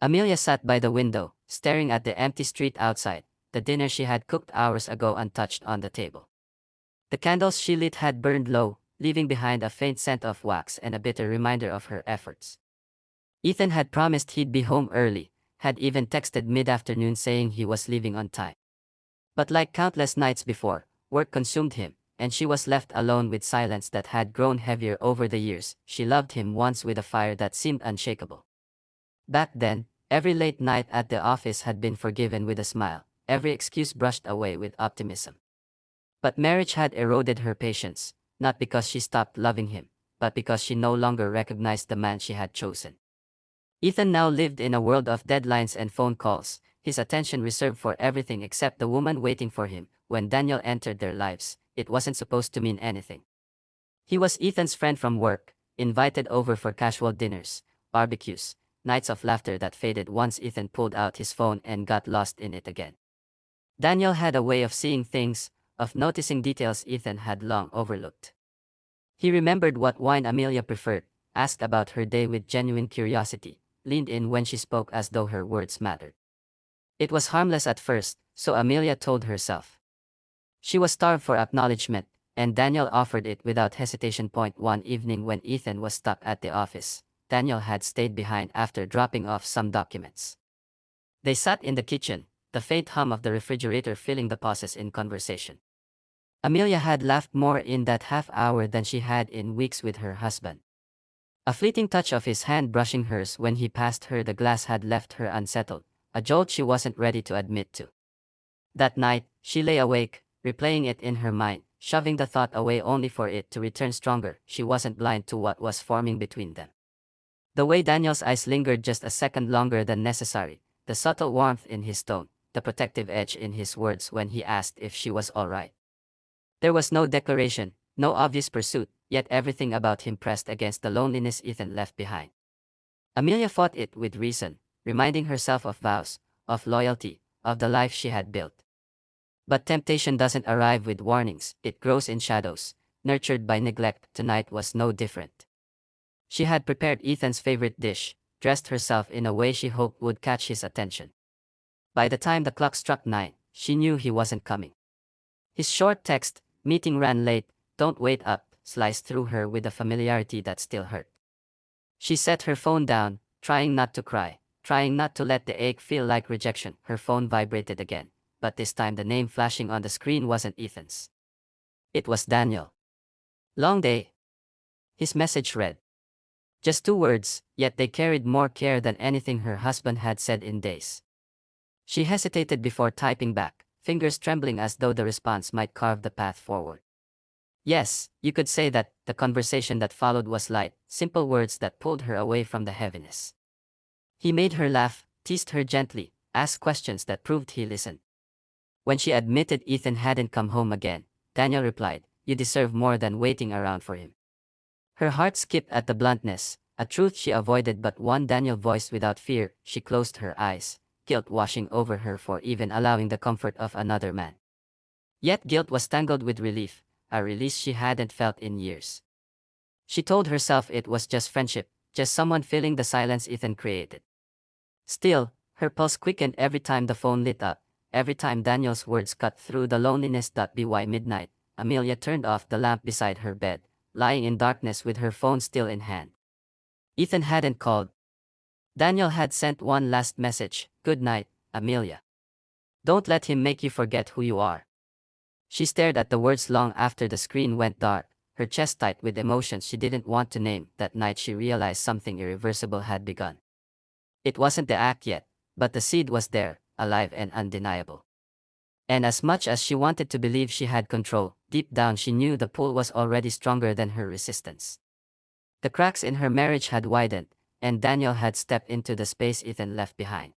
Amelia sat by the window, staring at the empty street outside, the dinner she had cooked hours ago untouched on the table. The candles she lit had burned low, leaving behind a faint scent of wax and a bitter reminder of her efforts. Ethan had promised he'd be home early, had even texted mid-afternoon saying he was leaving on time. But like countless nights before, work consumed him, and she was left alone with silence that had grown heavier over the years. She loved him once with a fire that seemed unshakable. Back then, every late night at the office had been forgiven with a smile, every excuse brushed away with optimism. But marriage had eroded her patience, not because she stopped loving him, but because she no longer recognized the man she had chosen. Ethan now lived in a world of deadlines and phone calls, his attention reserved for everything except the woman waiting for him. When Daniel entered their lives, it wasn't supposed to mean anything. He was Ethan's friend from work, invited over for casual dinners, barbecues, nights of laughter that faded once Ethan pulled out his phone and got lost in it again. Daniel had a way of seeing things, of noticing details Ethan had long overlooked. He remembered what wine Amelia preferred, asked about her day with genuine curiosity, leaned in when she spoke as though her words mattered. It was harmless at first, so Amelia told herself. She was starved for acknowledgement, and Daniel offered it without hesitation. One evening when Ethan was stuck at the office, Daniel had stayed behind after dropping off some documents. They sat in the kitchen, the faint hum of the refrigerator filling the pauses in conversation. Amelia had laughed more in that half hour than she had in weeks with her husband. A fleeting touch of his hand brushing hers when he passed her the glass had left her unsettled, a jolt she wasn't ready to admit to. That night, she lay awake, replaying it in her mind, shoving the thought away only for it to return stronger. She wasn't blind to what was forming between them. The way Daniel's eyes lingered just a second longer than necessary, the subtle warmth in his tone, the protective edge in his words when he asked if she was all right. There was no declaration, no obvious pursuit, yet everything about him pressed against the loneliness Ethan left behind. Amelia fought it with reason, reminding herself of vows, of loyalty, of the life she had built. But temptation doesn't arrive with warnings, it grows in shadows, nurtured by neglect. Tonight was no different. She had prepared Ethan's favorite dish, dressed herself in a way she hoped would catch his attention. By the time the clock struck 9, she knew he wasn't coming. His short text, "Meeting ran late, don't wait up," sliced through her with a familiarity that still hurt. She set her phone down, trying not to cry, trying not to let the ache feel like rejection. Her phone vibrated again, but this time the name flashing on the screen wasn't Ethan's. It was Daniel. "Long day," his message read. Just 2 words, yet they carried more care than anything her husband had said in days. She hesitated before typing back, fingers trembling as though the response might carve the path forward. Yes, you could say that. The conversation that followed was light, simple words that pulled her away from the heaviness. He made her laugh, teased her gently, asked questions that proved he listened. When she admitted Ethan hadn't come home again, Daniel replied, "You deserve more than waiting around for him." Her heart skipped at the bluntness, a truth she avoided but one Daniel voiced without fear. She closed her eyes, guilt washing over her for even allowing the comfort of another man. Yet guilt was tangled with relief, a release she hadn't felt in years. She told herself it was just friendship, just someone filling the silence Ethan created. Still, her pulse quickened every time the phone lit up, every time Daniel's words cut through the loneliness. By midnight, Amelia turned off the lamp beside her bed, lying in darkness with her phone still in hand. Ethan hadn't called. Daniel had sent one last message, "Good night, Amelia. Don't let him make you forget who you are." She stared at the words long after the screen went dark, her chest tight with emotions she didn't want to name. That night she realized something irreversible had begun. It wasn't the act yet, but the seed was there, alive and undeniable. And as much as she wanted to believe she had control, deep down she knew the pull was already stronger than her resistance. The cracks in her marriage had widened, and Daniel had stepped into the space Ethan left behind.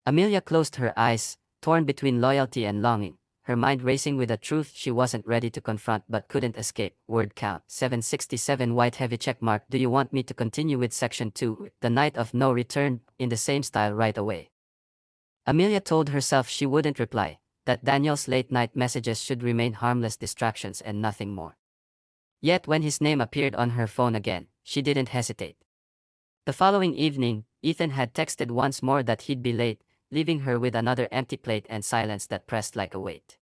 Amelia closed her eyes, torn between loyalty and longing, her mind racing with a truth she wasn't ready to confront but couldn't escape. Word count 767 white heavy checkmark. "Do you want me to continue with section 2, the night of no return, in the same style right away?" Amelia told herself she wouldn't reply, that Daniel's late-night messages should remain harmless distractions and nothing more. Yet when his name appeared on her phone again, she didn't hesitate. The following evening, Ethan had texted once more that he'd be late, leaving her with another empty plate and silence that pressed like a weight.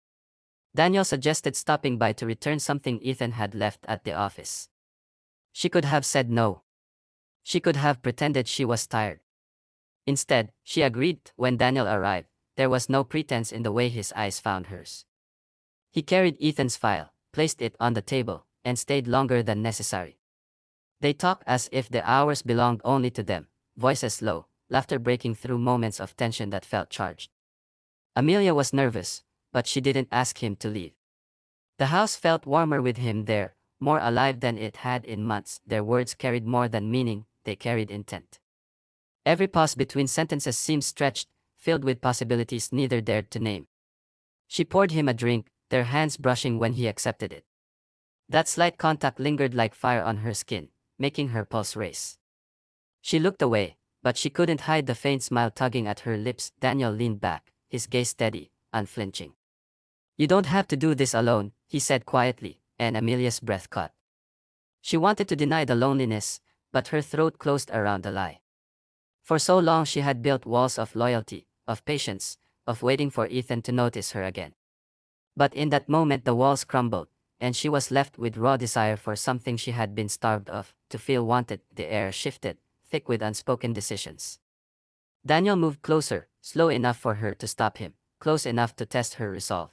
Daniel suggested stopping by to return something Ethan had left at the office. She could have said no. She could have pretended she was tired. Instead, she agreed. When Daniel arrived, there was no pretense in the way his eyes found hers. He carried Ethan's file, placed it on the table, and stayed longer than necessary. They talked as if the hours belonged only to them, voices low, laughter breaking through moments of tension that felt charged. Amelia was nervous, but she didn't ask him to leave. The house felt warmer with him there, more alive than it had in months. Their words carried more than meaning, they carried intent. Every pause between sentences seemed stretched, filled with possibilities neither dared to name. She poured him a drink, their hands brushing when he accepted it. That slight contact lingered like fire on her skin, making her pulse race. She looked away, but she couldn't hide the faint smile tugging at her lips. Daniel leaned back, his gaze steady, unflinching. "You don't have to do this alone," he said quietly, and Amelia's breath caught. She wanted to deny the loneliness, but her throat closed around the lie. For so long she had built walls of loyalty, of patience, of waiting for Ethan to notice her again. But in that moment the walls crumbled, and she was left with raw desire for something she had been starved of, to feel wanted. The air shifted, thick with unspoken decisions. Daniel moved closer, slow enough for her to stop him, close enough to test her resolve.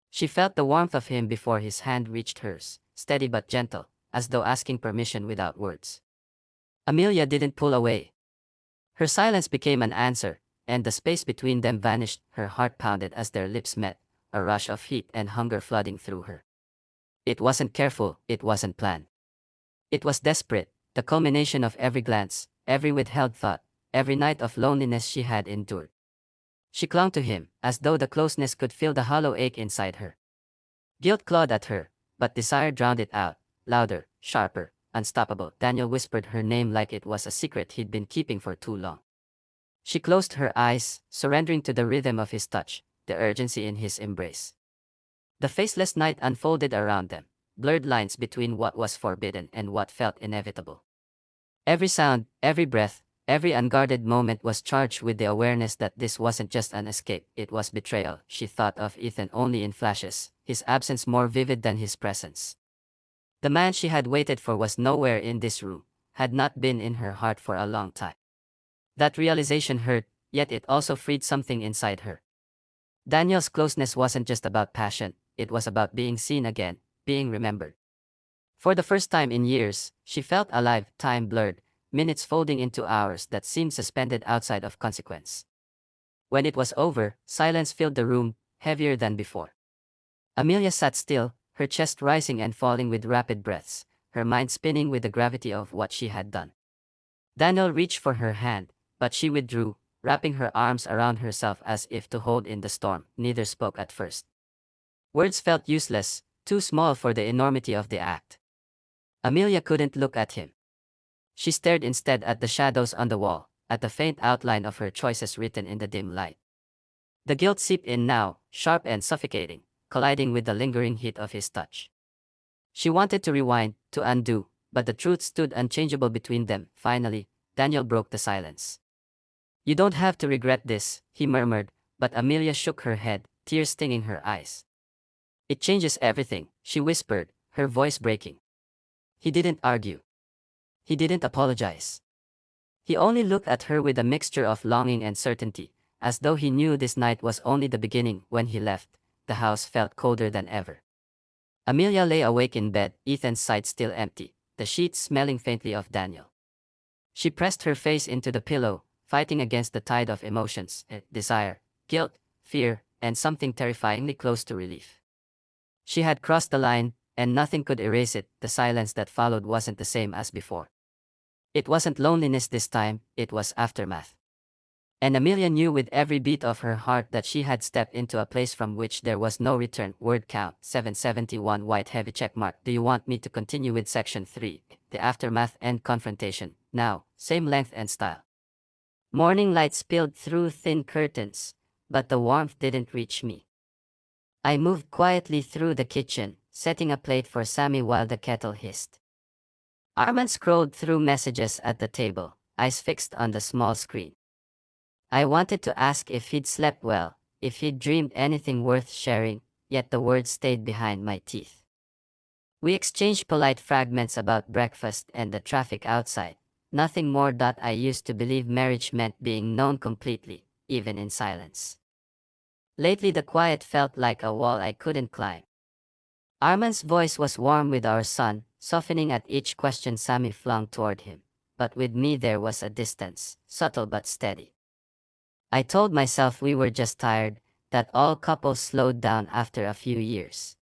She felt the warmth of him before his hand reached hers, steady but gentle, as though asking permission without words. Amelia didn't pull away. Her silence became an answer, and the space between them vanished. Her heart pounded as their lips met, a rush of heat and hunger flooding through her. It wasn't careful, it wasn't planned. It was desperate, the culmination of every glance, every withheld thought, every night of loneliness she had endured. She clung to him, as though the closeness could fill the hollow ache inside her. Guilt clawed at her, but desire drowned it out, louder, sharper, unstoppable. Daniel whispered her name like it was a secret he'd been keeping for too long. She closed her eyes, surrendering to the rhythm of his touch, the urgency in his embrace. The faceless night unfolded around them, blurred lines between what was forbidden and what felt inevitable. Every sound, every breath, every unguarded moment was charged with the awareness that this wasn't just an escape, it was betrayal. She thought of Ethan only in flashes, his absence more vivid than his presence. The man she had waited for was nowhere in this room, had not been in her heart for a long time. That realization hurt, yet it also freed something inside her. Daniel's closeness wasn't just about passion, it was about being seen again, being remembered. For the first time in years, she felt alive. Time blurred, minutes folding into hours that seemed suspended outside of consequence. When it was over, silence filled the room, heavier than before. Amelia sat still, her chest rising and falling with rapid breaths, her mind spinning with the gravity of what she had done. Daniel reached for her hand, but she withdrew, wrapping her arms around herself as if to hold in the storm. Neither spoke at first. Words felt useless, too small for the enormity of the act. Amelia couldn't look at him. She stared instead at the shadows on the wall, at the faint outline of her choices written in the dim light. The guilt seeped in now, sharp and suffocating, colliding with the lingering heat of his touch. She wanted to rewind, to undo, but the truth stood unchangeable between them. Finally, Daniel broke the silence. "You don't have to regret this," he murmured, but Amelia shook her head, tears stinging her eyes. "It changes everything," she whispered, her voice breaking. He didn't argue. He didn't apologize. He only looked at her with a mixture of longing and certainty, as though he knew this night was only the beginning. When he left, the house felt colder than ever. Amelia lay awake in bed, Ethan's side still empty, the sheets smelling faintly of Daniel. She pressed her face into the pillow, fighting against the tide of emotions, desire, guilt, fear, and something terrifyingly close to relief. She had crossed the line, and nothing could erase it. The silence that followed wasn't the same as before. It wasn't loneliness this time, it was aftermath. And Amelia knew with every beat of her heart that she had stepped into a place from which there was no return. Word count 771, white heavy checkmark. Do you want me to continue with section 3, the aftermath and confrontation? Now, same length and style. Morning light spilled through thin curtains, but the warmth didn't reach me. I moved quietly through the kitchen, setting a plate for Sammy while the kettle hissed. Armand scrolled through messages at the table, eyes fixed on the small screen. I wanted to ask if he'd slept well, if he'd dreamed anything worth sharing, yet the words stayed behind my teeth. We exchanged polite fragments about breakfast and the traffic outside, nothing more. That I used to believe marriage meant being known completely, even in silence. Lately the quiet felt like a wall I couldn't climb. Arman's voice was warm with our son, softening at each question Sami flung toward him, but with me there was a distance, subtle but steady. I told myself we were just tired, that all couples slowed down after a few years.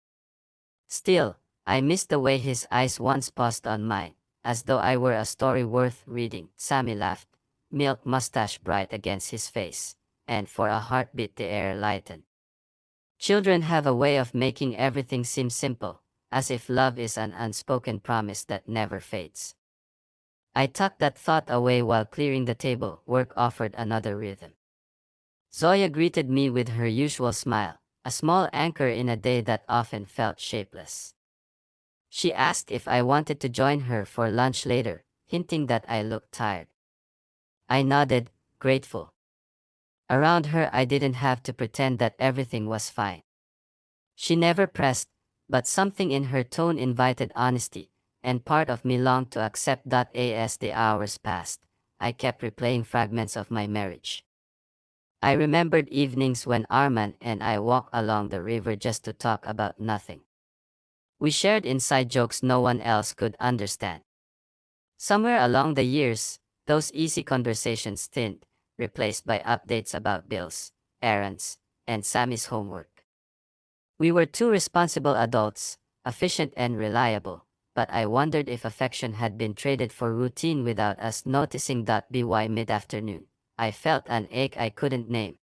Still, I missed the way his eyes once paused on mine, as though I were a story worth reading. Sami laughed, milk mustache bright against his face, and for a heartbeat the air lightened. Children have a way of making everything seem simple, as if love is an unspoken promise that never fades. I tucked that thought away while clearing the table. Work offered another rhythm. Zoya greeted me with her usual smile, a small anchor in a day that often felt shapeless. She asked if I wanted to join her for lunch later, hinting that I looked tired. I nodded, grateful. Around her I didn't have to pretend that everything was fine. She never pressed, but something in her tone invited honesty, and part of me longed to accept that. As the hours passed, I kept replaying fragments of my marriage. I remembered evenings when Arman and I walked along the river just to talk about nothing. We shared inside jokes no one else could understand. Somewhere along the years, those easy conversations thinned, replaced by updates about bills, errands, and Sami's homework. We were two responsible adults, efficient and reliable, but I wondered if affection had been traded for routine without us noticing. By mid-afternoon, I felt an ache I couldn't name.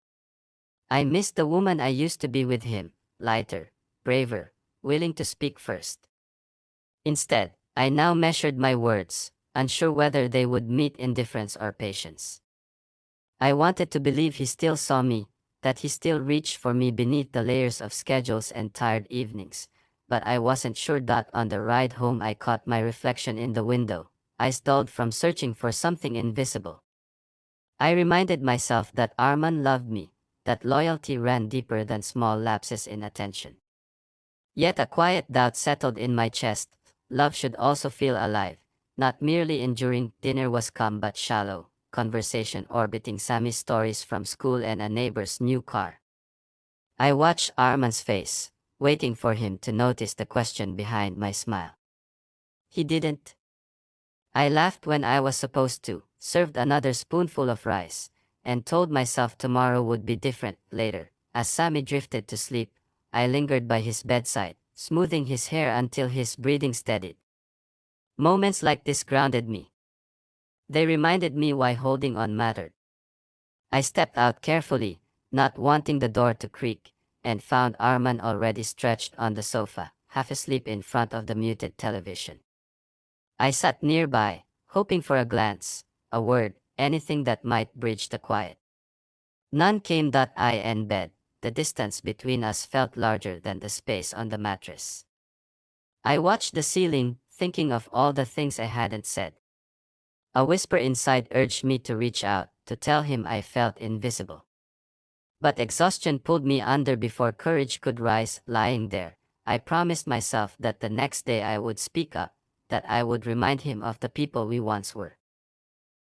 I missed the woman I used to be with him, lighter, braver, willing to speak first. Instead, I now measured my words, unsure whether they would meet indifference or patience. I wanted to believe he still saw me, that he still reached for me beneath the layers of schedules and tired evenings, but I wasn't sure. On the ride home I caught my reflection in the window, eyes dulled from searching for something invisible. I reminded myself that Arman loved me, that loyalty ran deeper than small lapses in attention. Yet a quiet doubt settled in my chest. Love should also feel alive, not merely enduring. Dinner was calm but shallow, conversation orbiting Sami's stories from school and a neighbor's new car. I watched Arman's face, waiting for him to notice the question behind my smile. He didn't. I laughed when I was supposed to, served another spoonful of rice, and told myself tomorrow would be different. Later, as Sami drifted to sleep, I lingered by his bedside, smoothing his hair until his breathing steadied. Moments like this grounded me. They reminded me why holding on mattered. I stepped out carefully, not wanting the door to creak, and found Arman already stretched on the sofa, half asleep in front of the muted television. I sat nearby, hoping for a glance, a word, anything that might bridge the quiet. None came. I in bed, the distance between us felt larger than the space on the mattress. I watched the ceiling, thinking of all the things I hadn't said. A whisper inside urged me to reach out, to tell him I felt invisible. But exhaustion pulled me under before courage could rise. Lying there, I promised myself that the next day I would speak up, that I would remind him of the people we once were.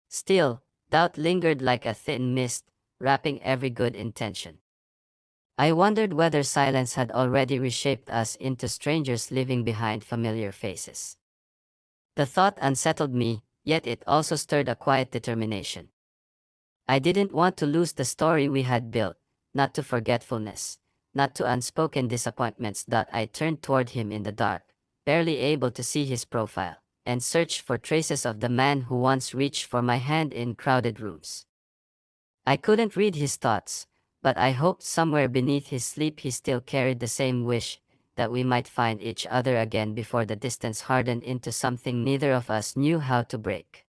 Still, doubt lingered like a thin mist, wrapping every good intention. I wondered whether silence had already reshaped us into strangers living behind familiar faces. The thought unsettled me, yet it also stirred a quiet determination. I didn't want to lose the story we had built, not to forgetfulness, not to unspoken disappointments. I turned toward him in the dark, barely able to see his profile, and searched for traces of the man who once reached for my hand in crowded rooms. I couldn't read his thoughts, but I hoped somewhere beneath his sleep he still carried the same wish, that we might find each other again before the distance hardened into something neither of us knew how to break.